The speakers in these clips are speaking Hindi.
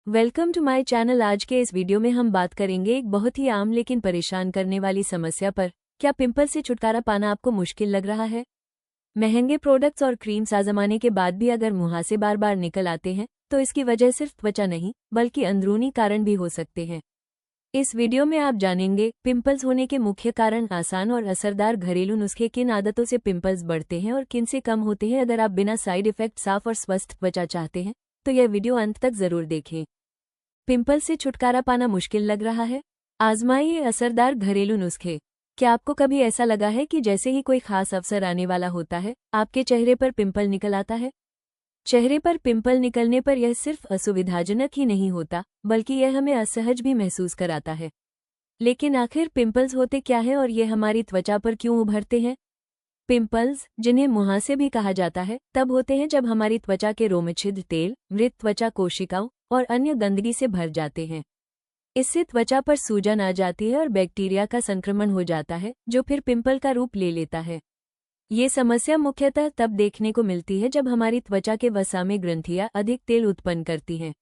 Welcome to my channel. आज के इस वीडियो में हम बात करेंगे एक बहुत ही आम लेकिन परेशान करने वाली समस्या पर। क्या पिंपल से छुटकारा पाना आपको मुश्किल लग रहा है? महंगे प्रोडक्ट्स और क्रीम्स आजमाने के बाद भी अगर मुहासे बार बार निकल आते हैं तो इसकी वजह सिर्फ त्वचा नहीं बल्कि अंदरूनी कारण भी हो सकते हैं। इस वीडियो में आप जानेंगे पिंपल्स होने के मुख्य कारण, आसान और असरदार घरेलू नुस्खे, किन आदतों से पिंपल्स बढ़ते हैं और किन से कम होते हैं। अगर आप बिना साइड इफेक्ट साफ और स्वस्थ त्वचा चाहते हैं तो यह वीडियो अंत तक जरूर देखें। पिंपल से छुटकारा पाना मुश्किल लग रहा है? आजमाइए असरदार घरेलू नुस्खे। क्या आपको कभी ऐसा लगा है कि जैसे ही कोई खास अवसर आने वाला होता है आपके चेहरे पर पिंपल निकल आता है? चेहरे पर पिंपल निकलने पर यह सिर्फ असुविधाजनक ही नहीं होता बल्कि यह हमें असहज भी महसूस कराता है। लेकिन आखिर पिंपल्स होते क्या है और ये हमारी त्वचा पर क्यों उभरते हैं? पिंपल्स, जिन्हें मुहासे भी कहा जाता है, तब होते हैं जब हमारी त्वचा के रोमछिद्र तेल, मृत त्वचा कोशिकाओं और अन्य गंदगी से भर जाते हैं। इससे त्वचा पर सूजन आ जाती है और बैक्टीरिया का संक्रमण हो जाता है जो फिर पिंपल का रूप ले लेता है। ये समस्या मुख्यतः तब देखने को मिलती है जब हमारी त्वचा के वसा में ग्रंथियां अधिक तेल उत्पन्न करती हैं।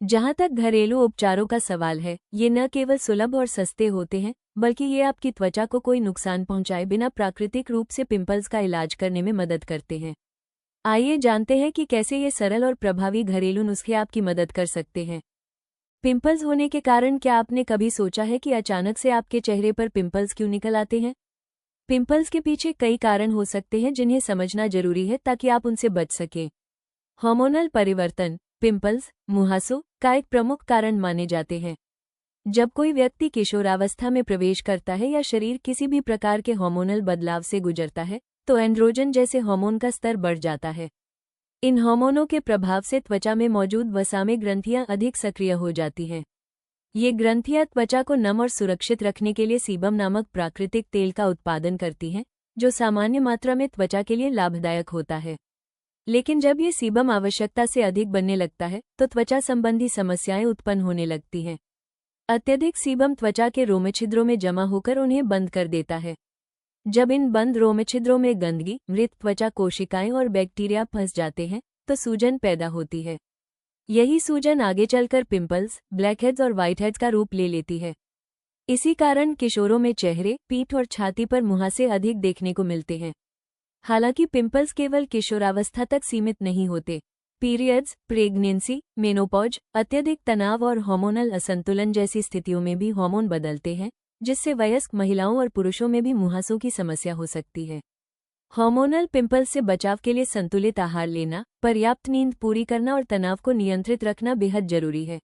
जहां तक घरेलू उपचारों का सवाल है, ये न केवल सुलभ और सस्ते होते हैं बल्कि ये आपकी त्वचा को कोई नुकसान पहुंचाए बिना प्राकृतिक रूप से पिंपल्स का इलाज करने में मदद करते हैं। आइए जानते हैं कि कैसे ये सरल और प्रभावी घरेलू नुस्खे आपकी मदद कर सकते हैं। पिंपल्स होने के कारण, क्या आपने कभी सोचा है कि अचानक से आपके चेहरे पर पिंपल्स क्यों निकल आते हैं? पिंपल्स के पीछे कई कारण हो सकते हैं जिन्हें समझना जरूरी है ताकि आप उनसे बच सकें। हार्मोनल परिवर्तन पिंपल्स, मुहासों का एक प्रमुख कारण माने जाते हैं। जब कोई व्यक्ति किशोरावस्था में प्रवेश करता है या शरीर किसी भी प्रकार के हार्मोनल बदलाव से गुजरता है तो एंड्रोजन जैसे हार्मोन का स्तर बढ़ जाता है। इन हार्मोनों के प्रभाव से त्वचा में मौजूद वसा में ग्रंथियां अधिक सक्रिय हो जाती हैं। ये ग्रंथियां त्वचा को नम और सुरक्षित रखने के लिए सीबम नामक प्राकृतिक तेल का उत्पादन करती हैं, जो सामान्य मात्रा में त्वचा के लिए लाभदायक होता है। लेकिन जब ये सीबम आवश्यकता से अधिक बनने लगता है तो त्वचा संबंधी समस्याएं उत्पन्न होने लगती हैं। अत्यधिक सीबम त्वचा के रोमछिद्रों में जमा होकर उन्हें बंद कर देता है। जब इन बंद रोमछिद्रों में गंदगी, मृत त्वचा कोशिकाएं और बैक्टीरिया फंस जाते हैं तो सूजन पैदा होती है। यही सूजन आगे चलकर पिंपल्स, ब्लैकहेड्स और व्हाइटहेड्स का रूप ले लेती है। इसी कारण किशोरों में चेहरे, पीठ और छाती पर मुहासे अधिक देखने को मिलते हैं। हालांकि पिंपल्स केवल किशोरावस्था तक सीमित नहीं होते। पीरियड्स, प्रेगनेंसी, मेनोपॉज, अत्यधिक तनाव और हार्मोनल असंतुलन जैसी स्थितियों में भी हार्मोन बदलते हैं, जिससे वयस्क महिलाओं और पुरुषों में भी मुहासों की समस्या हो सकती है। हार्मोनल पिंपल्स से बचाव के लिए संतुलित आहार लेना, पर्याप्त नींद पूरी करना और तनाव को नियंत्रित रखना बेहद जरूरी है।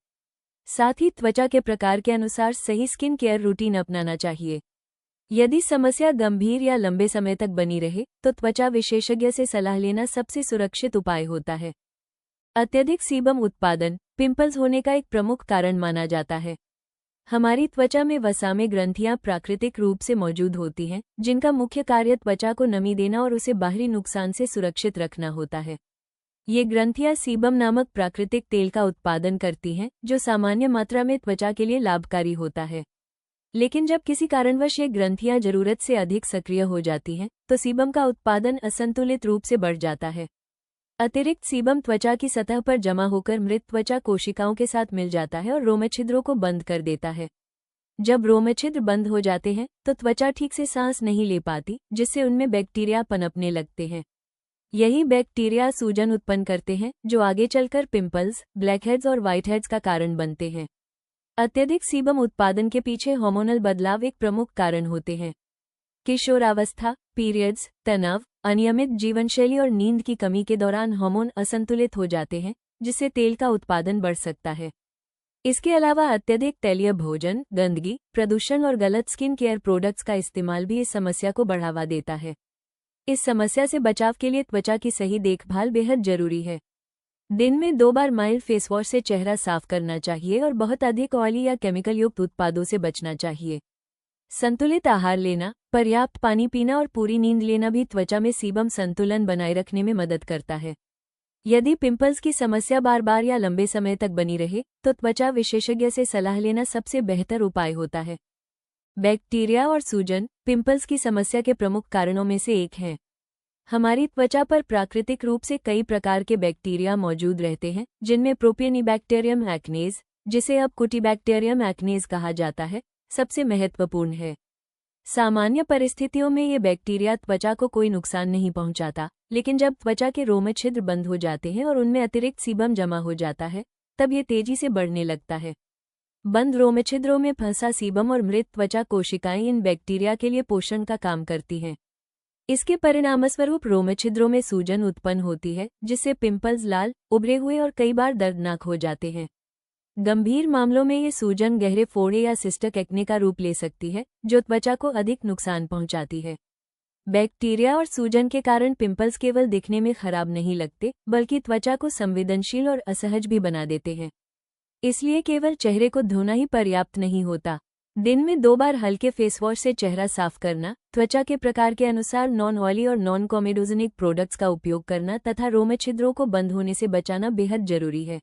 साथ ही त्वचा के प्रकार के अनुसार सही स्किन केयर रूटीन अपनाना चाहिए। यदि समस्या गंभीर या लंबे समय तक बनी रहे तो त्वचा विशेषज्ञ से सलाह लेना सबसे सुरक्षित उपाय होता है। अत्यधिक सीबम उत्पादन पिंपल्स होने का एक प्रमुख कारण माना जाता है। हमारी त्वचा में वसा में ग्रंथियां प्राकृतिक रूप से मौजूद होती हैं, जिनका मुख्य कार्य त्वचा को नमी देना और उसे बाहरी नुकसान से सुरक्षित रखना होता है। ये ग्रंथियां सीबम नामक प्राकृतिक तेल का उत्पादन करती हैं, जो सामान्य मात्रा में त्वचा के लिए लाभकारी होता है। लेकिन जब किसी कारणवश ये ग्रंथियां जरूरत से अधिक सक्रिय हो जाती हैं तो सीबम का उत्पादन असंतुलित रूप से बढ़ जाता है। अतिरिक्त सीबम त्वचा की सतह पर जमा होकर मृत त्वचा कोशिकाओं के साथ मिल जाता है और रोमछिद्रों को बंद कर देता है। जब रोमछिद्र बंद हो जाते हैं तो त्वचा ठीक से सांस नहीं ले पाती, जिससे उनमें बैक्टीरिया पनपने लगते हैं। यही बैक्टीरिया सूजन उत्पन्न करते हैं, जो आगे चलकर पिंपल्स, ब्लैकहेड्स और व्हाइटहेड्स का कारण बनते हैं। अत्यधिक सीबम उत्पादन के पीछे हार्मोनल बदलाव एक प्रमुख कारण होते हैं। किशोरावस्था, पीरियड्स, तनाव, अनियमित जीवनशैली और नींद की कमी के दौरान हार्मोन असंतुलित हो जाते हैं, जिससे तेल का उत्पादन बढ़ सकता है। इसके अलावा अत्यधिक तैलीय भोजन, गंदगी, प्रदूषण और गलत स्किन केयर प्रोडक्ट्स का इस्तेमाल भी इस समस्या को बढ़ावा देता है। इस समस्या से बचाव के लिए त्वचा की सही देखभाल बेहद जरूरी है। दिन में 2 बार माइल्ड फेस वॉश से चेहरा साफ करना चाहिए और बहुत अधिक ऑयली या केमिकल युक्त उत्पादों से बचना चाहिए। संतुलित आहार लेना, पर्याप्त पानी पीना और पूरी नींद लेना भी त्वचा में सीबम संतुलन बनाए रखने में मदद करता है। यदि पिंपल्स की समस्या बार बार या लंबे समय तक बनी रहे तो त्वचा विशेषज्ञ से सलाह लेना सबसे बेहतर उपाय होता है। बैक्टीरिया और सूजन पिंपल्स की समस्या के प्रमुख कारणों में से एक है। हमारी त्वचा पर प्राकृतिक रूप से कई प्रकार के बैक्टीरिया मौजूद रहते हैं, जिनमें प्रोपियोनिबैक्टीरियम एक्नेज, जिसे अब कुटिबैक्टीरियम एक्नेज कहा जाता है, सबसे महत्वपूर्ण है। सामान्य परिस्थितियों में ये बैक्टीरिया त्वचा को कोई नुकसान नहीं पहुंचाता, लेकिन जब त्वचा के रोम छिद्र बंद हो जाते हैं और उनमें अतिरिक्त सीबम जमा हो जाता है, तब ये तेजी से बढ़ने लगता है। बंद रोम छिद्रों में फंसा सीबम और मृत त्वचा कोशिकाएं इन बैक्टीरिया के लिए पोषण का काम करती हैं। इसके परिणामस्वरूप रोम छिद्रों में सूजन उत्पन्न होती है, जिससे पिंपल्स लाल, उभरे हुए और कई बार दर्दनाक हो जाते हैं। गंभीर मामलों में ये सूजन गहरे फोड़े या सिस्टिक एक्ने का रूप ले सकती है, जो त्वचा को अधिक नुकसान पहुंचाती है। बैक्टीरिया और सूजन के कारण पिंपल्स केवल दिखने में खराब नहीं लगते, बल्कि त्वचा को संवेदनशील और असहज भी बना देते हैं। इसलिए केवल चेहरे को धोना ही पर्याप्त नहीं होता। दिन में 2 बार हल्के फेसवॉश से चेहरा साफ करना, त्वचा के प्रकार के अनुसार नॉन ऑयली और नॉन कॉमेडोजेनिक प्रोडक्ट्स का उपयोग करना तथा रोम छिद्रों को बंद होने से बचाना बेहद जरूरी है।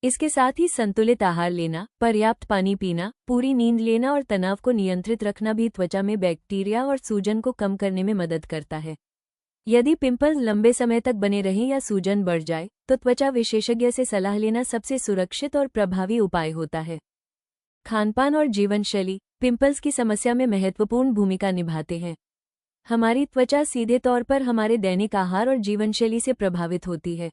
इसके साथ ही संतुलित आहार लेना, पर्याप्त पानी पीना, पूरी नींद लेना और तनाव को नियंत्रित रखना भी त्वचा में बैक्टीरिया और सूजन को कम करने में मदद करता है। यदि पिंपल्स लंबे समय तक बने रहें या सूजन बढ़ जाए, तो त्वचा विशेषज्ञ से सलाह लेना सबसे सुरक्षित और प्रभावी उपाय होता है। खानपान और जीवनशैली पिंपल्स की समस्या में महत्वपूर्ण भूमिका निभाते हैं। हमारी त्वचा सीधे तौर पर हमारे दैनिक आहार और जीवनशैली से प्रभावित होती है।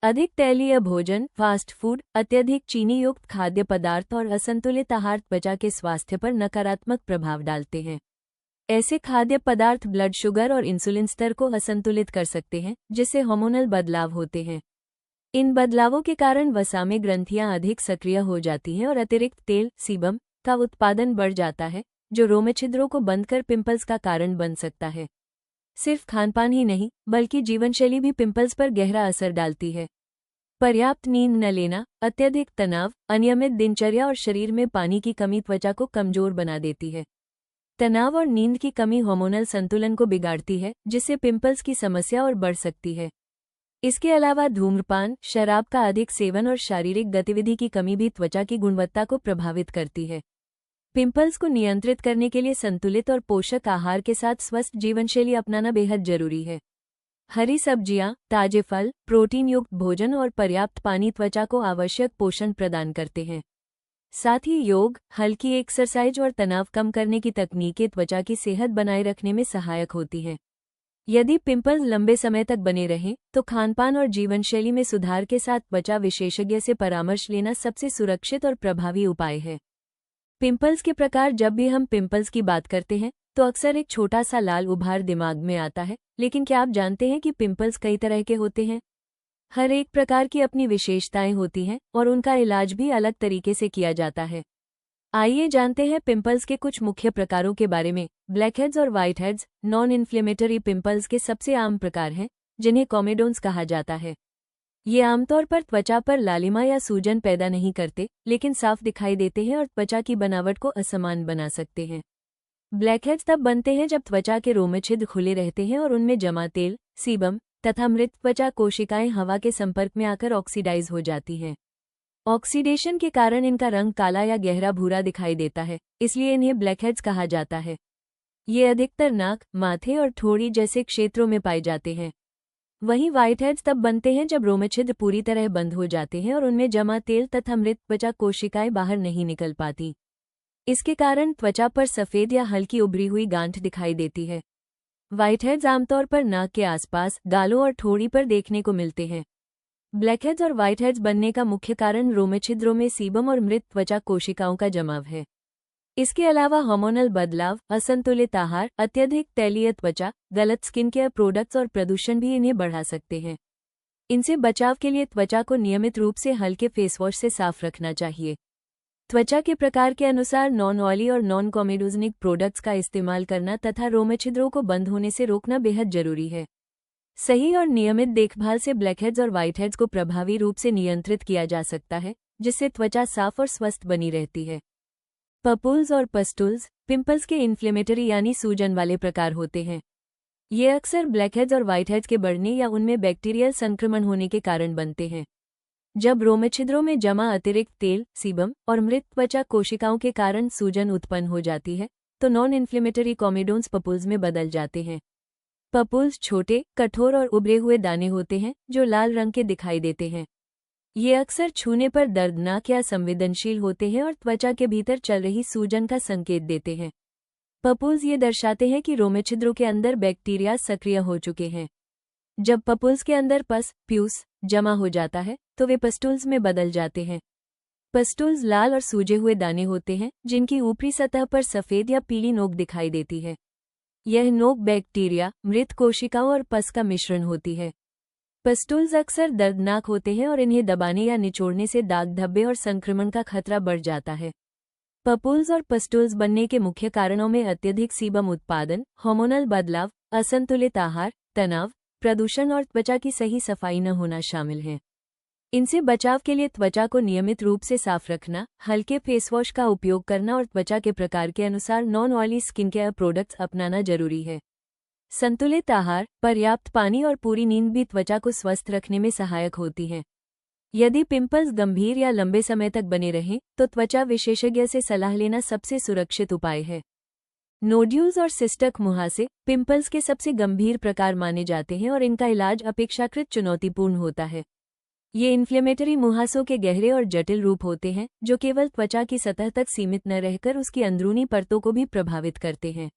अधिक तैलीय भोजन, फास्ट फूड, अत्यधिक चीनी युक्त खाद्य पदार्थ और असंतुलित आहार त्वचा के स्वास्थ्य पर नकारात्मक प्रभाव डालते हैं। ऐसे खाद्य पदार्थ ब्लड शुगर और इंसुलिन स्तर को असंतुलित कर सकते हैं, जिससे हार्मोनल बदलाव होते हैं। इन बदलावों के कारण वसा में ग्रंथियां अधिक सक्रिय हो जाती हैं और अतिरिक्त तेल, सीबम का उत्पादन बढ़ जाता है, जो रोम छिद्रों को बंद कर पिंपल्स का कारण बन सकता है। सिर्फ खानपान ही नहीं, बल्कि जीवनशैली भी पिंपल्स पर गहरा असर डालती है। पर्याप्त नींद न लेना, अत्यधिक तनाव, अनियमित दिनचर्या और शरीर में पानी की कमी त्वचा को कमजोर बना देती है। तनाव और नींद की कमी हार्मोनल संतुलन को बिगाड़ती है, जिससे पिंपल्स की समस्या और बढ़ सकती है। इसके अलावा धूम्रपान, शराब का अधिक सेवन और शारीरिक गतिविधि की कमी भी त्वचा की गुणवत्ता को प्रभावित करती है। पिंपल्स को नियंत्रित करने के लिए संतुलित और पोषक आहार के साथ स्वस्थ जीवनशैली अपनाना बेहद जरूरी है। हरी सब्जियां, ताजे फल, प्रोटीन युक्त भोजन और पर्याप्त पानी त्वचा को आवश्यक पोषण प्रदान करते हैं। साथ ही योग, हल्की एक्सरसाइज और तनाव कम करने की तकनीकें त्वचा की सेहत बनाए रखने में सहायक होती हैं। यदि पिंपल्स लंबे समय तक बने रहें, तो खानपान और जीवनशैली में सुधार के साथ त्वचा विशेषज्ञ से परामर्श लेना सबसे सुरक्षित और प्रभावी उपाय है। पिंपल्स के प्रकार जब भी हम पिंपल्स की बात करते हैं, तो अक्सर एक छोटा सा लाल उभार दिमाग में आता है, लेकिन क्या आप जानते हैं कि पिंपल्स कई तरह के होते हैं? हर एक प्रकार की अपनी विशेषताएं होती हैं और उनका इलाज भी अलग तरीके से किया जाता है। आइए जानते हैं पिंपल्स के कुछ मुख्य प्रकारों के बारे में। ब्लैकहेड्स और व्हाइटहेड्स नॉन इन्फ्लेमेटरी पिंपल्स के सबसे आम प्रकार हैं, जिन्हें कॉमेडोन्स कहा जाता है। ये आमतौर पर त्वचा पर लालिमा या सूजन पैदा नहीं करते, लेकिन साफ दिखाई देते हैं और त्वचा की बनावट को असमान बना सकते हैं। ब्लैकहेड्स तब बनते हैं जब त्वचा के रोम छिद्र खुले रहते हैं और उनमें जमा तेल, सीबम तथा मृत त्वचा कोशिकाएं हवा के संपर्क में आकर ऑक्सीडाइज हो जाती हैं। ऑक्सीडेशन के कारण इनका रंग काला या गहरा भूरा दिखाई देता है, इसलिए इन्हें ब्लैकहेड्स कहा जाता है। ये अधिकतर नाक, माथे और ठोड़ी जैसे क्षेत्रों में पाए जाते हैं। वहीं व्हाइटहेड्स तब बनते हैं जब रोम छिद्र पूरी तरह बंद हो जाते हैं और उनमें जमा तेल तथा मृत त्वचा कोशिकाएं बाहर नहीं निकल पाती। इसके कारण त्वचा पर सफेद या हल्की उभरी हुई गांठ दिखाई देती है। व्हाइटहेड्स आमतौर पर नाक के आसपास, गालों और ठोड़ी पर देखने को मिलते हैं। ब्लैकहेड्स और व्हाइटहेड्स बनने का मुख्य कारण रोम छिद्रों में सीबम और मृत त्वचा कोशिकाओं का जमाव है। इसके अलावा हार्मोनल बदलाव, असंतुलित आहार, अत्यधिक तैलीय त्वचा, गलत स्किन केयर प्रोडक्ट्स और प्रदूषण भी इन्हें बढ़ा सकते हैं। इनसे बचाव के लिए त्वचा को नियमित रूप से हल्के फेसवॉश से साफ रखना चाहिए। त्वचा के प्रकार के अनुसार नॉन ऑयली और नॉन कॉमेडोजेनिक प्रोडक्ट्स का इस्तेमाल करना तथा रोम छिद्रों को बंद होने से रोकना बेहद जरूरी है। सही और नियमित देखभाल से ब्लैकहेड्स और व्हाइटहेड्स को प्रभावी रूप से नियंत्रित किया जा सकता है, जिससे त्वचा साफ और स्वस्थ बनी रहती है। पपुल्स और पस्टुल्स पिंपल्स के इन्फ्लेमेटरी यानी सूजन वाले प्रकार होते हैं। ये अक्सर ब्लैकहेड्स और व्हाइटहेड्स के बढ़ने या उनमें बैक्टीरियल संक्रमण होने के कारण बनते हैं। जब रोम छिद्रों में जमा अतिरिक्त तेल, सीबम और मृत त्वचा कोशिकाओं के कारण सूजन उत्पन्न हो जाती है, तो नॉन इन्फ्लेमेटरी कॉमेडोन्स पपुल्स में बदल जाते हैं। पपूल्स छोटे, कठोर और उभरे हुए दाने होते हैं जो लाल रंग के दिखाई देते हैं। ये अक्सर छूने पर दर्दनाक या संवेदनशील होते हैं और त्वचा के भीतर चल रही सूजन का संकेत देते हैं। पपूल्स ये दर्शाते हैं कि रोमछिद्रों के अंदर बैक्टीरिया सक्रिय हो चुके हैं। जब पपूल्स के अंदर पस, प्यूस जमा हो जाता है तो वे पस्टूल्स में बदल जाते हैं। पस्टूल्स लाल और सूजे हुए दाने होते हैं जिनकी ऊपरी सतह पर सफेद या पीली नोक दिखाई देती है। यह नोक बैक्टीरिया, मृत कोशिकाओं और पस का मिश्रण होती है। पस्टूल्स अक्सर दर्दनाक होते हैं और इन्हें दबाने या निचोड़ने से दाग धब्बे और संक्रमण का खतरा बढ़ जाता है। पपूल्स और पस्टूल्स बनने के मुख्य कारणों में अत्यधिक सीबम उत्पादन, हार्मोनल बदलाव, असंतुलित आहार, तनाव, प्रदूषण और त्वचा की सही सफाई न होना शामिल हैं। इनसे बचाव के लिए त्वचा को नियमित रूप से साफ रखना, हल्के फेसवॉश का उपयोग करना और त्वचा के प्रकार के अनुसार non oily skin care products अपनाना जरूरी है। संतुलित आहार, पर्याप्त पानी और पूरी नींद भी त्वचा को स्वस्थ रखने में सहायक होती हैं। यदि पिंपल्स गंभीर या लंबे समय तक बने रहें तो त्वचा विशेषज्ञ से सलाह लेना सबसे सुरक्षित उपाय है। नोड्यूल्स और सिस्टक मुहासे पिंपल्स के सबसे गंभीर प्रकार माने जाते हैं और इनका इलाज अपेक्षाकृत चुनौतीपूर्ण होता है। ये इन्फ्लेमेटरी मुहासों के गहरे और जटिल रूप होते हैं जो केवल त्वचा की सतह तक सीमित न रहकर उसकी अंदरूनी परतों को भी प्रभावित करते हैं।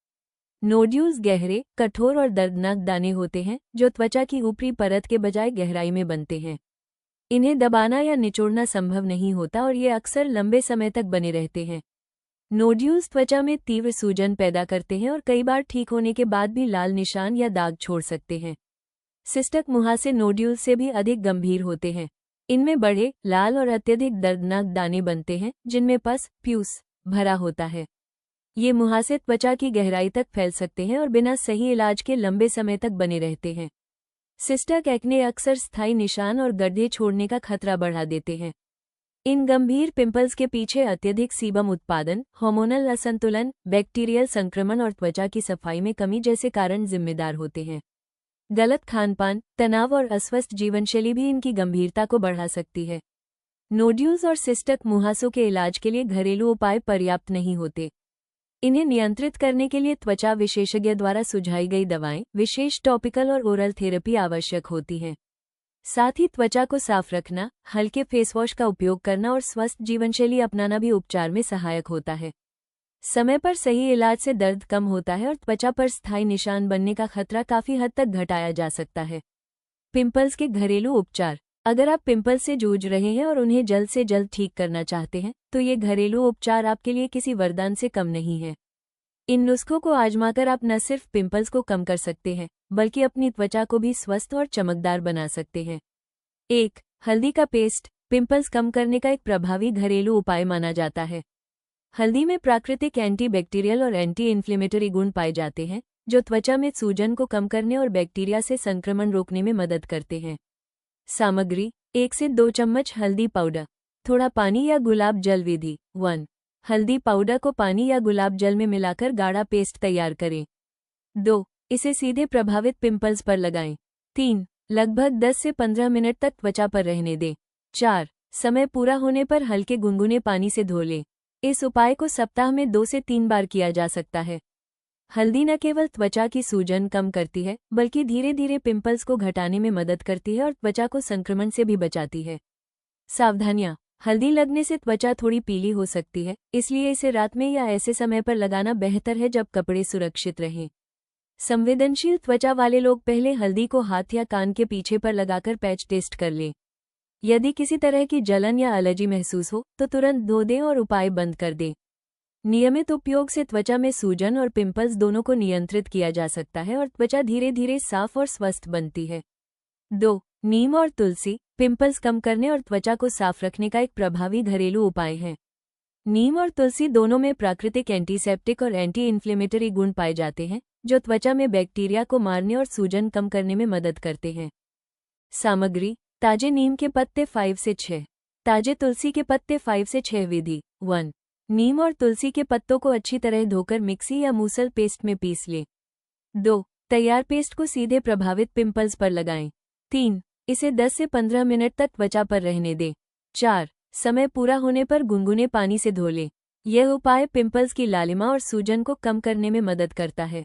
नोड्यूल्स गहरे, कठोर और दर्दनाक दाने होते हैं जो त्वचा की ऊपरी परत के बजाय गहराई में बनते हैं। इन्हें दबाना या निचोड़ना संभव नहीं होता और ये अक्सर लंबे समय तक बने रहते हैं। नोड्यूल्स त्वचा में तीव्र सूजन पैदा करते हैं और कई बार ठीक होने के बाद भी लाल निशान या दाग छोड़ सकते हैं। सिस्टक मुहासे नोड्यूल्स से भी अधिक गंभीर होते हैं। इनमें बड़े, लाल और अत्यधिक दर्दनाक दाने बनते हैं जिनमें पस, प्यूस भरा होता है। ये मुहासे त्वचा की गहराई तक फैल सकते हैं और बिना सही इलाज के लंबे समय तक बने रहते हैं। सिस्टक एक्ने अक्सर स्थायी निशान और गड्ढे छोड़ने का खतरा बढ़ा देते हैं। इन गंभीर पिंपल्स के पीछे अत्यधिक सीबम उत्पादन, हार्मोनल असंतुलन, बैक्टीरियल संक्रमण और त्वचा की सफाई में कमी जैसे कारण जिम्मेदार होते हैं। गलत खानपान, तनाव और अस्वस्थ जीवनशैली भी इनकी गंभीरता को बढ़ा सकती है। नोड्यूल्स और सिस्टक मुहासों के इलाज के लिए घरेलू उपाय पर्याप्त नहीं होते। इन्हें नियंत्रित करने के लिए त्वचा विशेषज्ञ द्वारा सुझाई गई दवाएं, विशेष टॉपिकल और ओरल थेरेपी आवश्यक होती हैं। साथ ही त्वचा को साफ रखना, हल्के फेसवॉश का उपयोग करना और स्वस्थ जीवनशैली अपनाना भी उपचार में सहायक होता है। समय पर सही इलाज से दर्द कम होता है और त्वचा पर स्थायी निशान बनने का खतरा काफी हद तक घटाया जा सकता है। पिंपल्स के घरेलू उपचार। अगर आप पिंपल्स से जूझ रहे हैं और उन्हें जल्द से जल्द ठीक करना चाहते हैं तो ये घरेलू उपचार आपके लिए किसी वरदान से कम नहीं है। इन नुस्खों को आजमाकर आप न सिर्फ पिंपल्स को कम कर सकते हैं बल्कि अपनी त्वचा को भी स्वस्थ और चमकदार बना सकते हैं। 1. हल्दी का पेस्ट पिंपल्स कम करने का एक प्रभावी घरेलू उपाय माना जाता है। हल्दी में प्राकृतिक एंटीबैक्टीरियल और एंटी इन्फ्लेमेटरी गुण पाए जाते हैं जो त्वचा में सूजन को कम करने और बैक्टीरिया से संक्रमण रोकने में मदद करते हैं। सामग्री 1 से 2 चम्मच हल्दी पाउडर, थोड़ा पानी या गुलाब जल। विधि 1. हल्दी पाउडर को पानी या गुलाब जल में मिलाकर गाढ़ा पेस्ट तैयार करें। 2. इसे सीधे प्रभावित पिंपल्स पर लगाएं। 3. लगभग 10 से 15 मिनट तक त्वचा पर रहने दें। 4. समय पूरा होने पर हल्के गुनगुने पानी से धो लें। इस उपाय को सप्ताह में 2 से 3 बार किया जा सकता है। हल्दी न केवल त्वचा की सूजन कम करती है बल्कि धीरे धीरे पिंपल्स को घटाने में मदद करती है और त्वचा को संक्रमण से भी बचाती है। सावधानियां। हल्दी लगने से त्वचा थोड़ी पीली हो सकती है, इसलिए इसे रात में या ऐसे समय पर लगाना बेहतर है जब कपड़े सुरक्षित रहें। संवेदनशील त्वचा वाले लोग पहले हल्दी को हाथ या कान के पीछे पर लगाकर पैच टेस्ट कर लें। यदि किसी तरह की जलन या एलर्जी महसूस हो तो तुरंत धो दें और उपाय बंद कर दें। नियमित उपयोग से त्वचा में सूजन और पिंपल्स दोनों को नियंत्रित किया जा सकता है और त्वचा धीरे धीरे साफ और स्वस्थ बनती है। 2. नीम और तुलसी पिंपल्स कम करने और त्वचा को साफ रखने का एक प्रभावी घरेलू उपाय है। नीम और तुलसी दोनों में प्राकृतिक एंटीसेप्टिक और एंटी इन्फ्लेमेटरी गुण पाए जाते हैं जो त्वचा में बैक्टीरिया को मारने और सूजन कम करने में मदद करते हैं। सामग्री ताजे नीम के पत्ते 5 से 6, ताजे तुलसी के पत्ते 5 से 6। विधि 1. नीम और तुलसी के पत्तों को अच्छी तरह धोकर मिक्सी या मूसल पेस्ट में पीस लें। 2. तैयार पेस्ट को सीधे प्रभावित पिंपल्स पर लगाएं। 3. इसे 10 से 15 मिनट तक त्वचा पर रहने दें। 4. समय पूरा होने पर गुनगुने पानी से धो लें। यह उपाय पिंपल्स की लालिमा और सूजन को कम करने में मदद करता है।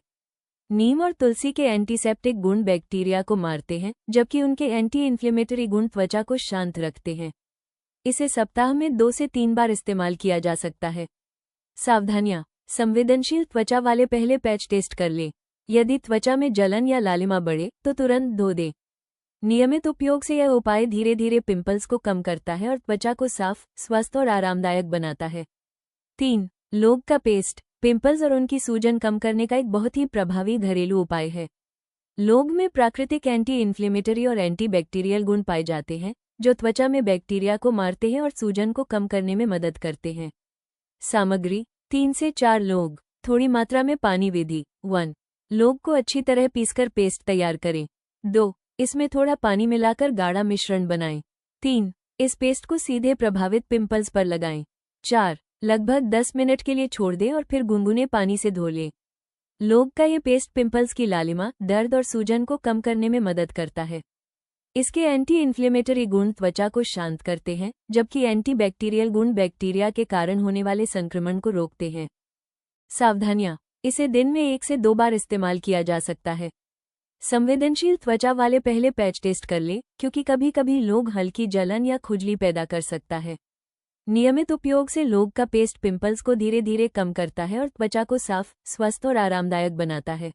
नीम और तुलसी के एंटीसेप्टिक गुण बैक्टीरिया को मारते हैं, जबकि उनके एंटी इन्फ्लेमेटरी गुण त्वचा को शांत रखते हैं। इसे सप्ताह में 2 से 3 बार इस्तेमाल किया जा सकता है। सावधानियां। संवेदनशील त्वचा वाले पहले पैच टेस्ट कर लें। यदि त्वचा में जलन या लालिमा बढ़े तो तुरंत धो दें। नियमित उपयोग से यह उपाय धीरे धीरे पिंपल्स को कम करता है और त्वचा को साफ, स्वस्थ और आरामदायक बनाता है। 3. लौंग का पेस्ट पिंपल्स और उनकी सूजन कम करने का एक बहुत ही प्रभावी घरेलू उपाय है। लौंग में प्राकृतिक एंटी इन्फ्लेमेटरी और एंटी बैक्टीरियल गुण पाए जाते हैं, जो त्वचा में बैक्टीरिया को मारते हैं और सूजन को कम करने में मदद करते हैं। सामग्री 3 से 4 लौंग। थोड़ी मात्रा में पानी विधि। 1. लौंग को अच्छी तरह पीसकर पेस्ट तैयार करें। 2. इसमें थोड़ा पानी मिलाकर गाढ़ा मिश्रण बनाएं। 3. इस पेस्ट को सीधे प्रभावित पिंपल्स पर लगाएं। 4. लगभग 10 मिनट के लिए छोड़ दें और फिर गुनगुने पानी से धो लें। लौंग का ये पेस्ट पिंपल्स की लालिमा, दर्द और सूजन को कम करने में मदद करता है। इसके एंटी इन्फ्लेमेटरी गुण त्वचा को शांत करते हैं, जबकि एंटी बैक्टीरियल गुण बैक्टीरिया के कारण होने वाले संक्रमण को रोकते हैं। सावधानियां। इसे दिन में 1 से 2 बार इस्तेमाल किया जा सकता है। संवेदनशील त्वचा वाले पहले पैच टेस्ट कर लें, क्योंकि कभी कभी लौंग हल्की जलन या खुजली पैदा कर सकता है। नियमित उपयोग से लौंग का पेस्ट पिंपल्स को धीरे धीरे कम करता है और त्वचा को साफ, स्वस्थ और आरामदायक बनाता है।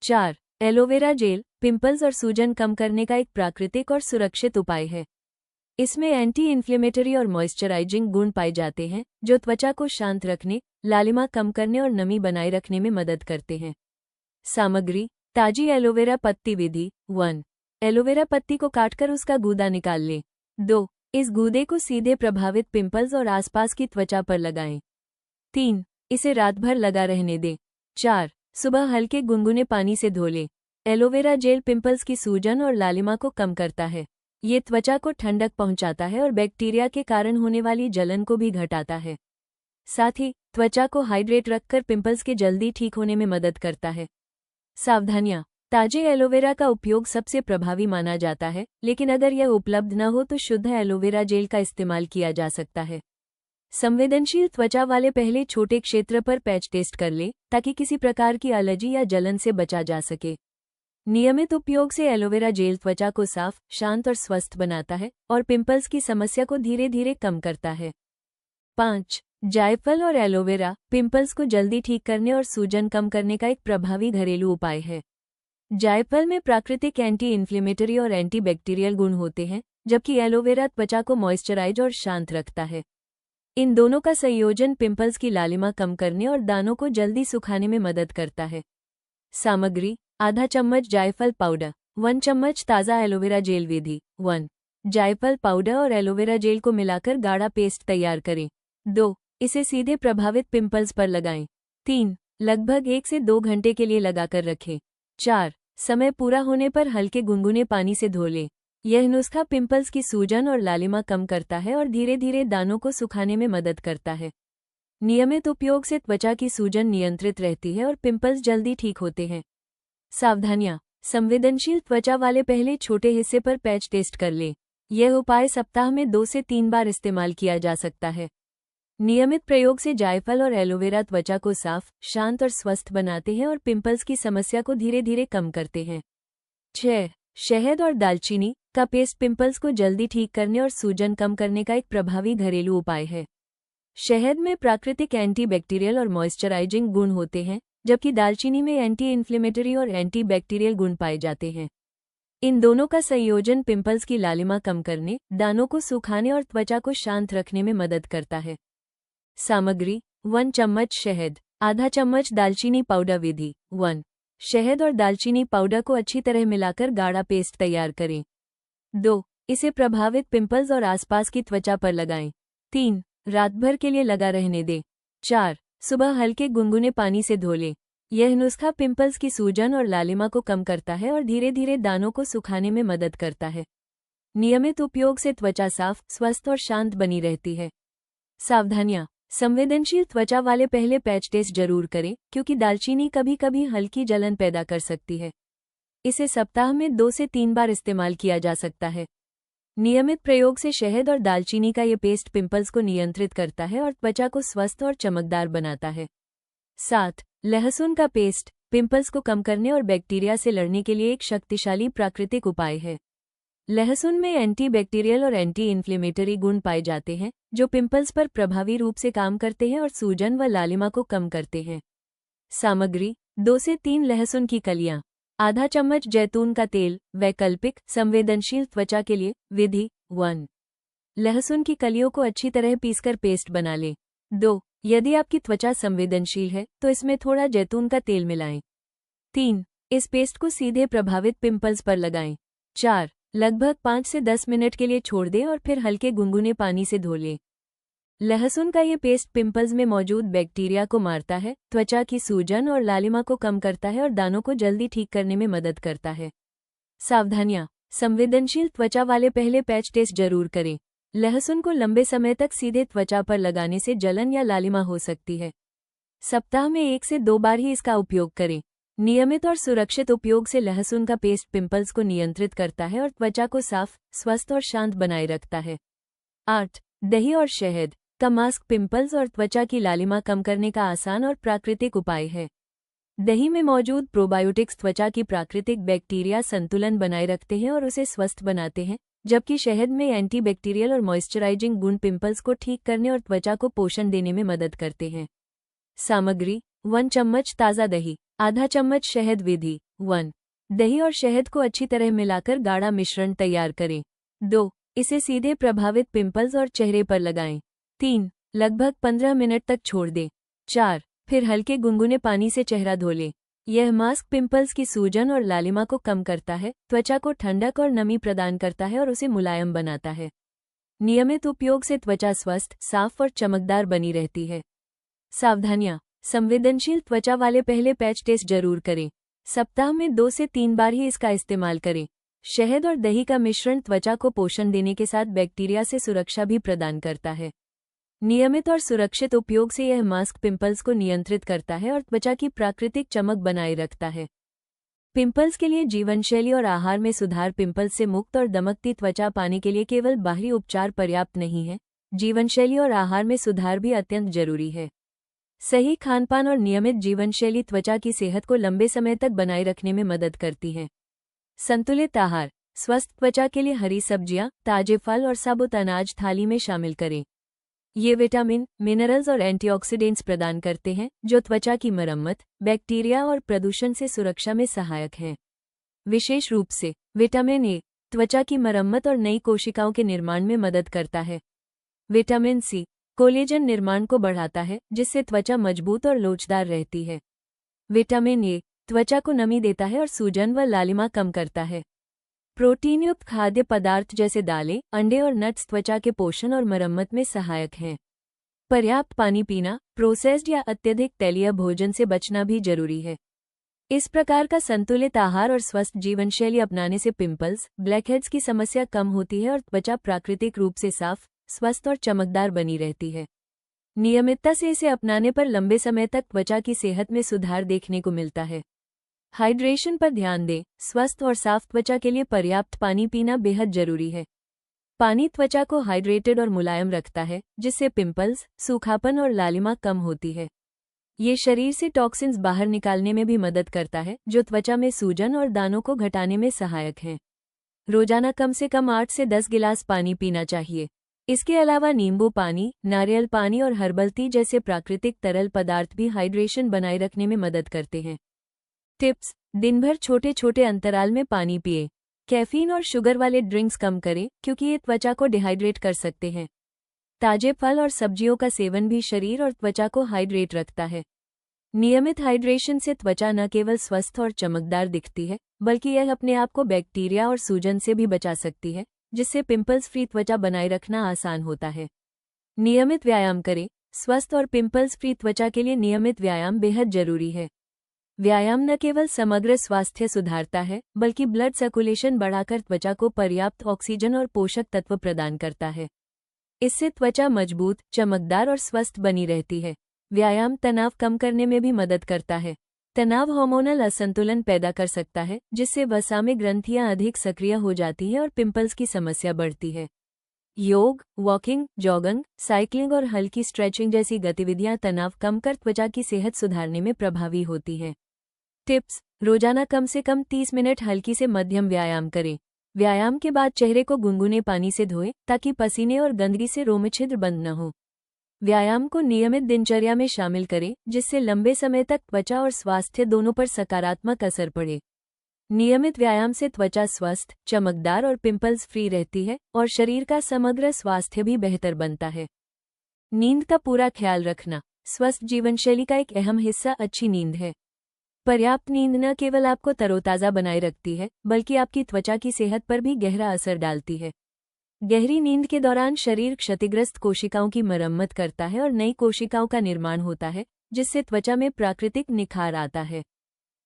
4. एलोवेरा जेल पिंपल्स और सूजन कम करने का एक प्राकृतिक और सुरक्षित उपाय है। इसमें एंटी इन्फ्लेमेटरी और मॉइस्चराइजिंग गुण पाए जाते हैं, जो त्वचा को शांत रखने, लालिमा कम करने और नमी बनाए रखने में मदद करते हैं। सामग्री ताजी एलोवेरा पत्ती विधि। 1. एलोवेरा पत्ती को काटकर उसका गूदा निकाल लें। 2. इस गूदे को सीधे प्रभावित पिंपल्स और आसपास की त्वचा पर लगाएं। 3. इसे रात भर लगा रहने दें। 4. सुबह हल्के गुनगुने पानी से धो लें। एलोवेरा जेल पिंपल्स की सूजन और लालिमा को कम करता है। ये त्वचा को ठंडक पहुंचाता है और बैक्टीरिया के कारण होने वाली जलन को भी घटाता है। साथ ही त्वचा को हाइड्रेट रखकर पिंपल्स के जल्दी ठीक होने में मदद करता है। सावधानियां। ताजे एलोवेरा का उपयोग सबसे प्रभावी माना जाता है, लेकिन अगर यह उपलब्ध न हो तो शुद्ध एलोवेरा जेल का इस्तेमाल किया जा सकता है। संवेदनशील त्वचा वाले पहले छोटे क्षेत्र पर पैच टेस्ट कर लें, ताकि किसी प्रकार की एलर्जी या जलन से बचा जा सके। नियमित उपयोग से एलोवेरा जेल त्वचा को साफ, शांत और स्वस्थ बनाता है और पिंपल्स की समस्या को धीरे धीरे कम करता है। 5. जायफल और एलोवेरा पिंपल्स को जल्दी ठीक करने और सूजन कम करने का एक प्रभावी घरेलू उपाय है। जायफल में प्राकृतिक एंटी इन्फ्लेमेटरी और एंटी बैक्टीरियल गुण होते हैं, जबकि एलोवेरा त्वचा को मॉइस्चराइज और शांत रखता है। इन दोनों का संयोजन पिंपल्स की लालिमा कम करने और दानों को जल्दी सुखाने में मदद करता है। सामग्री आधा चम्मच जायफल पाउडर। 1 चम्मच ताज़ा एलोवेरा जेल विधि। 1. जायफल पाउडर और एलोवेरा जेल को मिलाकर गाढ़ा पेस्ट तैयार करें। 2. इसे सीधे प्रभावित पिंपल्स पर लगाएं। 3. लगभग 1 से 2 घंटे के लिए लगाकर रखें। 4. समय पूरा होने पर हल्के गुनगुने पानी से धो लें। यह नुस्खा पिंपल्स की सूजन और लालिमा कम करता है और धीरे धीरे दानों को सुखाने में मदद करता है। नियमित उपयोग से त्वचा की सूजन नियंत्रित रहती है और पिंपल्स जल्दी ठीक होते हैं। सावधानियां। संवेदनशील त्वचा वाले पहले छोटे हिस्से पर पैच टेस्ट कर लें। यह उपाय सप्ताह में 2 से 3 बार इस्तेमाल किया जा सकता है। नियमित प्रयोग से जायफल और एलोवेरा त्वचा को साफ, शांत और स्वस्थ बनाते हैं और पिंपल्स की समस्या को धीरे धीरे कम करते हैं। 6. शहद और दालचीनी का पेस्ट पिंपल्स को जल्दी ठीक करने और सूजन कम करने का एक प्रभावी घरेलू उपाय है। शहद में प्राकृतिक एंटी बैक्टीरियल और मॉइस्चराइजिंग गुण होते हैं, जबकि दालचीनी में एंटी इन्फ्लेमेटरी और एंटी बैक्टीरियल गुण पाए जाते हैं। इन दोनों का संयोजन पिंपल्स की लालिमा कम करने, दानों को सुखाने और त्वचा को शांत रखने में मदद करता है। सामग्री 1 चम्मच शहद। आधा चम्मच दालचीनी पाउडर विधि। 1. शहद और दालचीनी पाउडर को अच्छी तरह मिलाकर गाढ़ा पेस्ट तैयार करें। 2. इसे प्रभावित पिंपल्स और आसपास की त्वचा पर लगाएं। 3. रात भर के लिए लगा रहने दें। 4. सुबह हल्के गुनगुने पानी से धो लें। यह नुस्खा पिंपल्स की सूजन और लालिमा को कम करता है और धीरे धीरे दानों को सुखाने में मदद करता है। नियमित उपयोग से त्वचा साफ, स्वस्थ और शांत बनी रहती है। सावधानियां। संवेदनशील त्वचा वाले पहले पैच टेस्ट जरूर करें, क्योंकि दालचीनी कभी कभी हल्की जलन पैदा कर सकती है। इसे सप्ताह में 2 से 3 बार इस्तेमाल किया जा सकता है। नियमित प्रयोग से शहद और दालचीनी का ये पेस्ट पिंपल्स को नियंत्रित करता है और त्वचा को स्वस्थ और चमकदार बनाता है। 7. लहसुन का पेस्ट पिंपल्स को कम करने और बैक्टीरिया से लड़ने के लिए एक शक्तिशाली प्राकृतिक उपाय है। लहसुन में एंटी बैक्टीरियल और एंटी इन्फ्लेमेटरी गुण पाए जाते हैं, जो पिंपल्स पर प्रभावी रूप से काम करते हैं और सूजन व लालिमा को कम करते हैं। सामग्री: 2 से 3 लहसुन की कलियां, आधा चम्मच जैतून का तेल। वैकल्पिक संवेदनशील त्वचा के लिए विधि 1। लहसुन की कलियों को अच्छी तरह पीसकर पेस्ट बना लें। 2. यदि आपकी त्वचा संवेदनशील है तो इसमें थोड़ा जैतून का तेल मिलाएं। 3. इस पेस्ट को सीधे प्रभावित पिंपल्स पर लगाएं। 4. लगभग 5 से 10 मिनट के लिए छोड़ दें और फिर हल्के गुनगुने पानी से धो लें। लहसुन का ये पेस्ट पिंपल्स में मौजूद बैक्टीरिया को मारता है, त्वचा की सूजन और लालिमा को कम करता है और दानों को जल्दी ठीक करने में मदद करता है। सावधानियां: संवेदनशील त्वचा वाले पहले पैच टेस्ट जरूर करें। लहसुन को लंबे समय तक सीधे त्वचा पर लगाने से जलन या लालिमा हो सकती है। सप्ताह में 1 से 2 बार ही इसका उपयोग करें। नियमित और सुरक्षित उपयोग से लहसुन का पेस्ट पिंपल्स को नियंत्रित करता है और त्वचा को साफ, स्वस्थ और शांत बनाए रखता है। 8. दही और शहद का मास्क पिंपल्स और त्वचा की लालिमा कम करने का आसान और प्राकृतिक उपाय है। दही में मौजूद प्रोबायोटिक्स त्वचा की प्राकृतिक बैक्टीरिया संतुलन बनाए रखते हैं और उसे स्वस्थ बनाते हैं, जबकि शहद में एंटीबैक्टीरियल और मॉइस्चराइजिंग गुण पिंपल्स को ठीक करने और त्वचा को पोषण देने में मदद करते हैं। सामग्री: 1 चम्मच ताज़ा दही, आधा चम्मच शहद। विधि 1। दही और शहद को अच्छी तरह मिलाकर गाढ़ा मिश्रण तैयार करें। 2. इसे सीधे प्रभावित पिंपल्स और चेहरे पर लगाएं। 3. लगभग 15 मिनट तक छोड़ दें। 4. फिर हल्के गुनगुने पानी से चेहरा धो लें। यह मास्क पिंपल्स की सूजन और लालिमा को कम करता है, त्वचा को ठंडक और नमी प्रदान करता है और उसे मुलायम बनाता है। नियमित उपयोग से त्वचा स्वस्थ, साफ और चमकदार बनी रहती है। सावधानियां: संवेदनशील त्वचा वाले पहले पैच टेस्ट जरूर करें। सप्ताह में 2 से 3 बार ही इसका इस्तेमाल करें। शहद और दही का मिश्रण त्वचा को पोषण देने के साथ बैक्टीरिया से सुरक्षा भी प्रदान करता है। नियमित और सुरक्षित उपयोग से यह मास्क पिंपल्स को नियंत्रित करता है और त्वचा की प्राकृतिक चमक बनाए रखता है। पिंपल्स के लिए जीवनशैली और आहार में सुधार: पिंपल्स से मुक्त और दमकती त्वचा पाने के लिए केवल बाहरी उपचार पर्याप्त नहीं है, जीवनशैली और आहार में सुधार भी अत्यंत जरूरी है। सही खानपान और नियमित जीवनशैली त्वचा की सेहत को लंबे समय तक बनाए रखने में मदद करती है। संतुलित आहार: स्वस्थ त्वचा के लिए हरी सब्जियां, ताजे फल और साबुत अनाज थाली में शामिल करें। ये विटामिन, मिनरल्स और एंटीऑक्सीडेंट्स प्रदान करते हैं, जो त्वचा की मरम्मत, बैक्टीरिया और प्रदूषण से सुरक्षा में सहायक हैं। विशेष रूप से विटामिन ए त्वचा की मरम्मत और नई कोशिकाओं के निर्माण में मदद करता है। विटामिन सी कोलेजन निर्माण को बढ़ाता है, जिससे त्वचा मजबूत और लोचदार रहती है। विटामिन ए त्वचा को नमी देता है और सूजन व लालिमा कम करता है। प्रोटीनयुक्त खाद्य पदार्थ जैसे दालें, अंडे और नट्स त्वचा के पोषण और मरम्मत में सहायक हैं। पर्याप्त पानी पीना, प्रोसेस्ड या अत्यधिक तैलीय भोजन से बचना भी जरूरी है। इस प्रकार का संतुलित आहार और स्वस्थ जीवनशैली अपनाने से पिंपल्स, ब्लैकहेड्स की समस्या कम होती है और त्वचा प्राकृतिक रूप से साफ, स्वस्थ और चमकदार बनी रहती है। नियमितता से इसे अपनाने पर लंबे समय तक त्वचा की सेहत में सुधार देखने को मिलता है। हाइड्रेशन पर ध्यान दें: स्वस्थ और साफ त्वचा के लिए पर्याप्त पानी पीना बेहद जरूरी है। पानी त्वचा को हाइड्रेटेड और मुलायम रखता है, जिससे पिंपल्स, सूखापन और लालिमा कम होती है। ये शरीर से टॉक्सिन्स बाहर निकालने में भी मदद करता है, जो त्वचा में सूजन और दानों को घटाने में सहायक हैं। रोजाना कम से कम 8 से 10 गिलास पानी पीना चाहिए। इसके अलावा नींबू पानी, नारियल पानी और हर्बल टी जैसे प्राकृतिक तरल पदार्थ भी हाइड्रेशन बनाए रखने में मदद करते हैं। टिप्स: दिन भर छोटे छोटे अंतराल में पानी पिए। कैफीन और शुगर वाले ड्रिंक्स कम करें, क्योंकि ये त्वचा को डिहाइड्रेट कर सकते हैं। ताजे फल और सब्जियों का सेवन भी शरीर और त्वचा को हाइड्रेट रखता है। नियमित हाइड्रेशन से त्वचा न केवल स्वस्थ और चमकदार दिखती है, बल्कि यह अपने आप को बैक्टीरिया और सूजन से भी बचा सकती है, जिससे पिंपल्स फ्री त्वचा बनाए रखना आसान होता है। नियमित व्यायाम करें: स्वस्थ और पिंपल्स फ्री त्वचा के लिए नियमित व्यायाम बेहद जरूरी है। व्यायाम न केवल समग्र स्वास्थ्य सुधारता है, बल्कि ब्लड सर्कुलेशन बढ़ाकर त्वचा को पर्याप्त ऑक्सीजन और पोषक तत्व प्रदान करता है। इससे त्वचा मजबूत, चमकदार और स्वस्थ बनी रहती है। व्यायाम तनाव कम करने में भी मदद करता है। तनाव हार्मोनल असंतुलन पैदा कर सकता है, जिससे वसा में ग्रंथियां अधिक सक्रिय हो जाती हैं और पिंपल्स की समस्या बढ़ती है। योग, वॉकिंग, जॉगिंग, साइकिलिंग और हल्की स्ट्रेचिंग जैसी गतिविधियां तनाव कम कर त्वचा की सेहत सुधारने में प्रभावी होती हैं। टिप्स। रोजाना कम से कम 30 मिनट हल्की से मध्यम व्यायाम करें। व्यायाम के बाद चेहरे को गुनगुने पानी से धोएं ताकि पसीने और गंदगी से रोम छिद्र बंद न हो। व्यायाम को नियमित दिनचर्या में शामिल करें जिससे लंबे समय तक त्वचा और स्वास्थ्य दोनों पर सकारात्मक असर पड़े। नियमित व्यायाम से त्वचा स्वस्थ, चमकदार और पिंपल्स फ्री रहती है और शरीर का समग्र स्वास्थ्य भी बेहतर बनता है। नींद का पूरा ख्याल रखना। स्वस्थ जीवनशैली का एक अहम हिस्सा अच्छी नींद है। पर्याप्त नींद न केवल आपको तरोताज़ा बनाए रखती है बल्कि आपकी त्वचा की सेहत पर भी गहरा असर डालती है। गहरी नींद के दौरान शरीर क्षतिग्रस्त कोशिकाओं की मरम्मत करता है और नई कोशिकाओं का निर्माण होता है, जिससे त्वचा में प्राकृतिक निखार आता है।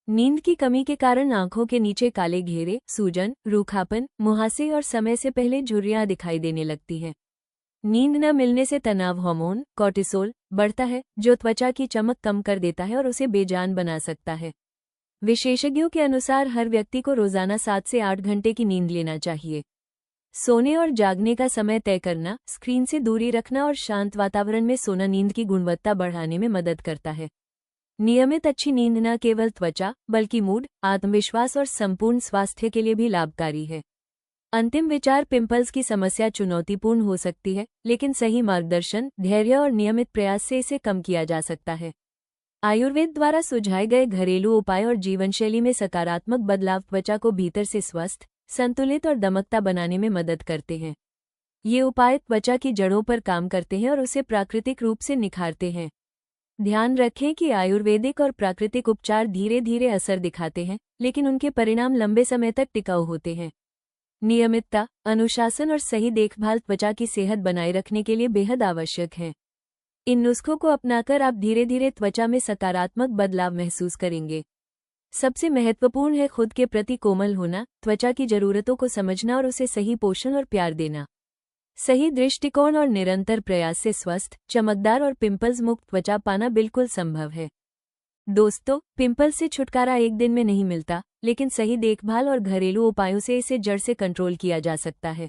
नींद की कमी के कारण आंखों के नीचे काले घेरे, सूजन, रूखापन, मुहासे और समय से पहले झुर्रियां दिखाई देने लगती है। नींद न मिलने से तनाव हार्मोन कॉर्टिसोल बढ़ता है, जो त्वचा की चमक कम कर देता है और उसे बेजान बना सकता है। विशेषज्ञों के अनुसार हर व्यक्ति को रोजाना 7 से 8 घंटे की नींद लेना चाहिए। सोने और जागने का समय तय करना, स्क्रीन से दूरी रखना और शांत वातावरण में सोना नींद की गुणवत्ता बढ़ाने में मदद करता है। नियमित अच्छी नींद न केवल त्वचा बल्कि मूड, आत्मविश्वास और संपूर्ण स्वास्थ्य के लिए भी लाभकारी है। अंतिम विचार। पिंपल्स की समस्या चुनौतीपूर्ण हो सकती है, लेकिन सही मार्गदर्शन, धैर्य और नियमित प्रयास से इसे कम किया जा सकता है। आयुर्वेद द्वारा सुझाए गए घरेलू उपाय और जीवनशैली में सकारात्मक बदलाव त्वचा को भीतर से स्वस्थ, संतुलित और दमकता बनाने में मदद करते हैं। ये उपाय त्वचा की जड़ों पर काम करते हैं और उसे प्राकृतिक रूप से निखारते हैं। ध्यान रखें कि आयुर्वेदिक और प्राकृतिक उपचार धीरे धीरे असर दिखाते हैं, लेकिन उनके परिणाम लंबे समय तक टिकाऊ होते हैं। नियमितता, अनुशासन और सही देखभाल त्वचा की सेहत बनाए रखने के लिए बेहद आवश्यक है। इन नुस्खों को अपनाकर आप धीरे धीरे त्वचा में सकारात्मक बदलाव महसूस करेंगे। सबसे महत्वपूर्ण है खुद के प्रति कोमल होना, त्वचा की जरूरतों को समझना और उसे सही पोषण और प्यार देना। सही दृष्टिकोण और निरंतर प्रयास से स्वस्थ, चमकदार और पिंपल्स मुक्त त्वचा पाना बिल्कुल संभव है। दोस्तों, पिंपल्स से छुटकारा एक दिन में नहीं मिलता, लेकिन सही देखभाल और घरेलू उपायों से इसे जड़ से कंट्रोल किया जा सकता है।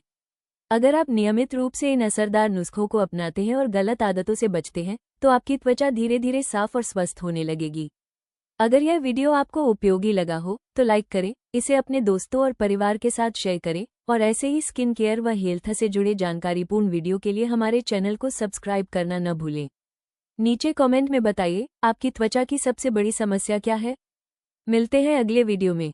अगर आप नियमित रूप से इन असरदार नुस्खों को अपनाते हैं और गलत आदतों से बचते हैं, तो आपकी त्वचा धीरे धीरे साफ और स्वस्थ होने लगेगी। अगर यह वीडियो आपको उपयोगी लगा हो तो लाइक करें, इसे अपने दोस्तों और परिवार के साथ शेयर करें और ऐसे ही स्किन केयर व हेल्थ से जुड़े जानकारीपूर्ण वीडियो के लिए हमारे चैनल को सब्सक्राइब करना न भूलें। नीचे कमेंट में बताइए आपकी त्वचा की सबसे बड़ी समस्या क्या है। मिलते हैं अगले वीडियो में।